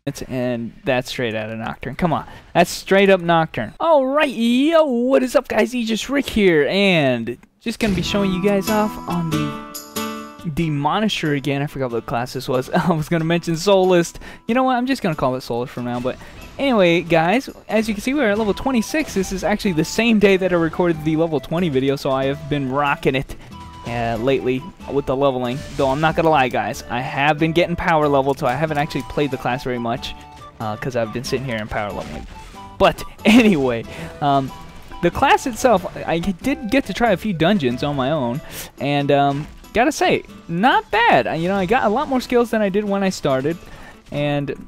and that's straight out of Nocturne. Come on, that's straight up Nocturne. Alright, yo, what is up guys, Aegis Rick here, and just gonna be showing you guys off on the Demonisher again. I forgot what class this was. I was gonna mention Soulist. You know what, I'm just gonna call it Soulist from now, but anyway guys, as you can see we're at level 26. This is actually the same day that I recorded the level 20 video, so I have been rocking it lately with the leveling. Though I'm not gonna lie guys, I have been getting power leveled, so I haven't actually played the class very much because I've been sitting here and power leveling. But anyway, the class itself, I did get to try a few dungeons on my own, and gotta say, not bad. You know, I got a lot more skills than I did when I started, and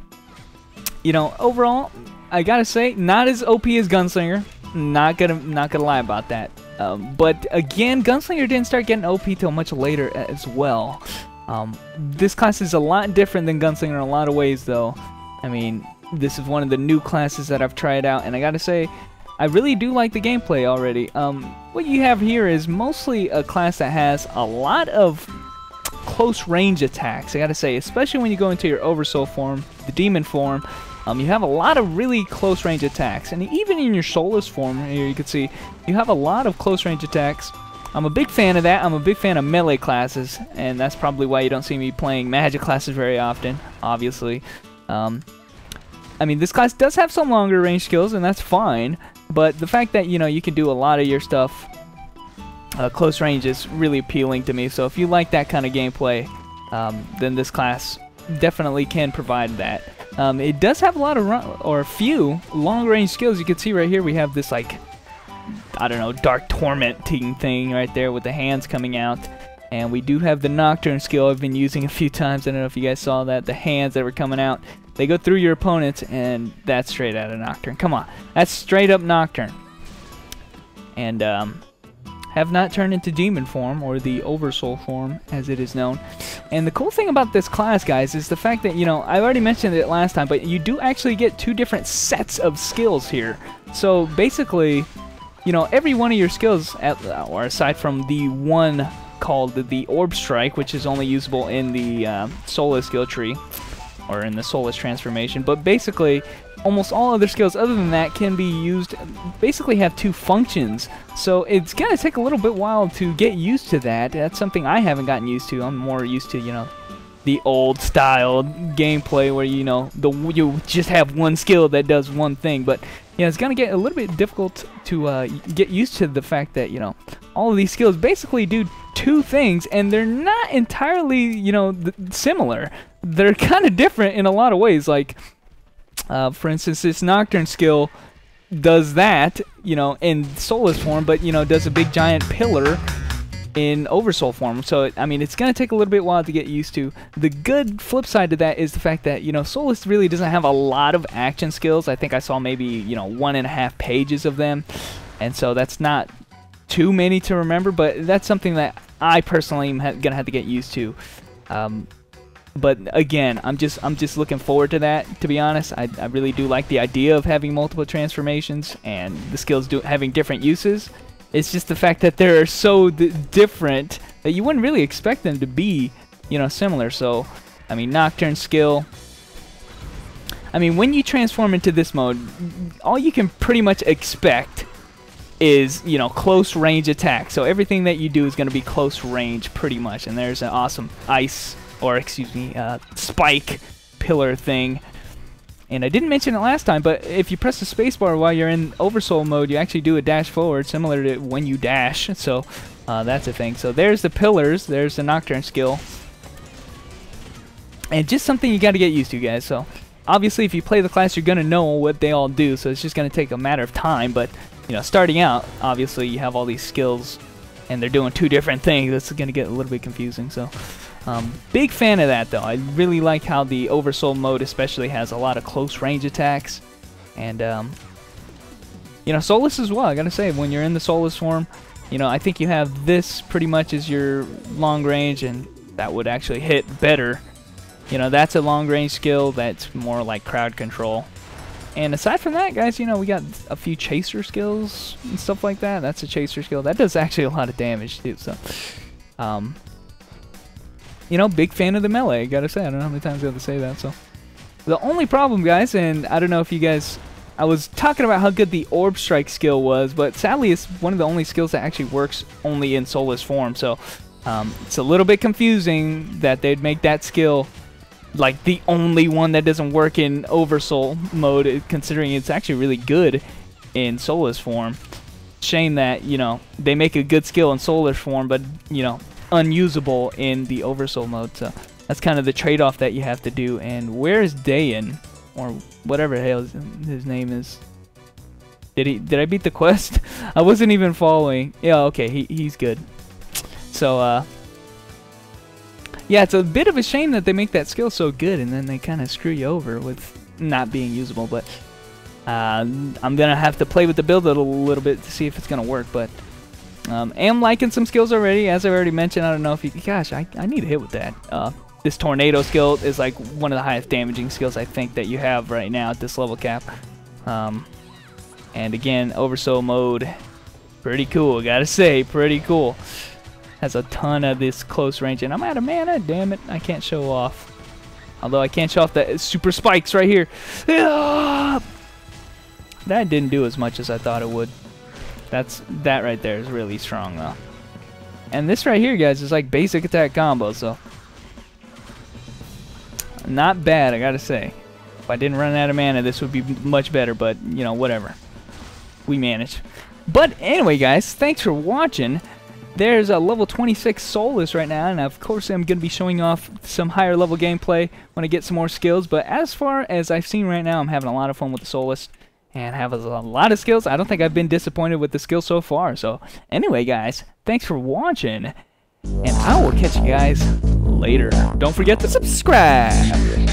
you know, overall, I gotta say, not as OP as Gunslinger. Not gonna lie about that. But again, Gunslinger didn't start getting OP till much later as well. This class is a lot different than Gunslinger in a lot of ways, though. I mean, this is one of the new classes that I've tried out, and I gotta say, I really do like the gameplay already. What you have here is mostly a class that has a lot of close range attacks, I gotta say, especially when you go into your Oversoul form, the Demon form. You have a lot of really close range attacks, and even in your Soulless form here you can see you have a lot of close range attacks. I'm a big fan of that. I'm a big fan of melee classes, and that's probably why you don't see me playing magic classes very often, obviously. I mean, this class does have some longer range skills, and that's fine, but the fact that, you know, you can do a lot of your stuff close range is really appealing to me. So if you like that kind of gameplay, then this class definitely can provide that. It does have a lot of a few long-range skills. You can see right here we have this, like, I don't know, dark tormenting thing right there with the hands coming out. And we do have the Nocturne skill I've been using a few times. I don't know if you guys saw that. The hands that were coming out, they go through your opponents, and that's straight out of Nocturne. Come on, that's straight up Nocturne. And have not turned into demon form, or the Oversoul form as it is known. And the cool thing about this class, guys, is the fact that, you know, I already mentioned it last time, but you do actually get two different sets of skills here. So basically, you know, every one of your skills, or aside from the one called the Orb Strike, which is only usable in the Soulless skill tree, or in the Soulless transformation, but basically almost all other skills other than that can be used, basically have two functions. So it's gonna take a little bit while to get used to that. That's something I haven't gotten used to. I'm more used to, you know, the old style gameplay where, you know, you just have one skill that does one thing. But yeah, it's gonna get a little bit difficult to get used to the fact that, you know, all of these skills basically do two things, and they're not entirely, you know, similar. They're kind of different in a lot of ways. Like, for instance, this Nocturne skill does that, you know, in Soulless form, but, you know, does a big giant pillar in Oversoul form. So, I mean, it's going to take a little bit while to get used to. The good flip side to that is the fact that, you know, Soulless really doesn't have a lot of action skills. I think I saw maybe, you know, 1.5 pages of them, and so that's not too many to remember, but that's something that I personally am going to have to get used to. But again, I'm just looking forward to that, to be honest. I really do like the idea of having multiple transformations and the skills having different uses. It's just the fact that they're so different that you wouldn't really expect them to be, you know, similar. So, I mean, Nocturne skill, I mean, when you transform into this mode, all you can pretty much expect is, you know, close range attack. So everything that you do is going to be close range pretty much. And there's an awesome ice, or excuse me, spike pillar thing. And I didn't mention it last time, but if you press the spacebar while you're in Oversoul mode, you actually do a dash forward, similar to when you dash. So that's a thing. So there's the pillars, there's the Nocturne skill, and just something you got to get used to, guys. So obviously, if you play the class, you're gonna know what they all do. So it's just gonna take a matter of time. But, you know, starting out, obviously you have all these skills, and they're doing two different things. That's gonna get a little bit confusing. So. Big fan of that, though. I really like how the Oversoul mode especially has a lot of close range attacks. And, you know, Soulless as well. I gotta say, when you're in the Soulless form, you know, I think you have this pretty much as your long range, and that would actually hit better. You know, that's a long range skill that's more like crowd control. And aside from that, guys, you know, we got a few chaser skills and stuff like that. That's a chaser skill. That does actually a lot of damage, too. So, you know, big fan of the melee, gotta say. I don't know how many times I have to say that. So, The only problem, guys, and I don't know if you guys... I was talking about how good the Orb Strike skill was, but sadly it's one of the only skills that actually works only in soulless form, so it's a little bit confusing that they'd make that skill like the only one that doesn't work in Oversoul mode, considering it's actually really good in soulless form. Shame that, you know, they make a good skill in soulless form, but, you know, unusable in the Oversoul mode, so that's kind of the trade-off that you have to do. And where is Dayan? Or whatever the hell his name is. Did I beat the quest? I wasn't even following. Yeah, okay, he's good. So yeah, it's a bit of a shame that they make that skill so good and then they kind of screw you over with not being usable. But I'm gonna have to play with the build a little bit to see if it's gonna work. But am liking some skills already, as I already mentioned. I don't know if you. Gosh, I need to hit with that. This tornado skill is like one of the highest damaging skills I think that you have right now at this level cap. And again, Oversoul mode, pretty cool, gotta say, pretty cool. Has a ton of this close range, and I'm out of mana, damn it, I can't show off. Although I can't show off the super spikes right here. That didn't do as much as I thought it would. That right there is really strong though. And this right here, guys, is like basic attack combo, so not bad, I gotta say. If I didn't run out of mana, this would be much better, but, you know, whatever. We managed. But anyway, guys, thanks for watching. There's a level 26 Soulless right now, and of course I'm going to be showing off some higher level gameplay when I get some more skills. But as far as I've seen right now, I'm having a lot of fun with the Soulless and have a lot of skills. I don't think I've been disappointed with the skill so far. So anyway, guys, thanks for watching, and I will catch you guys later. Don't forget to subscribe.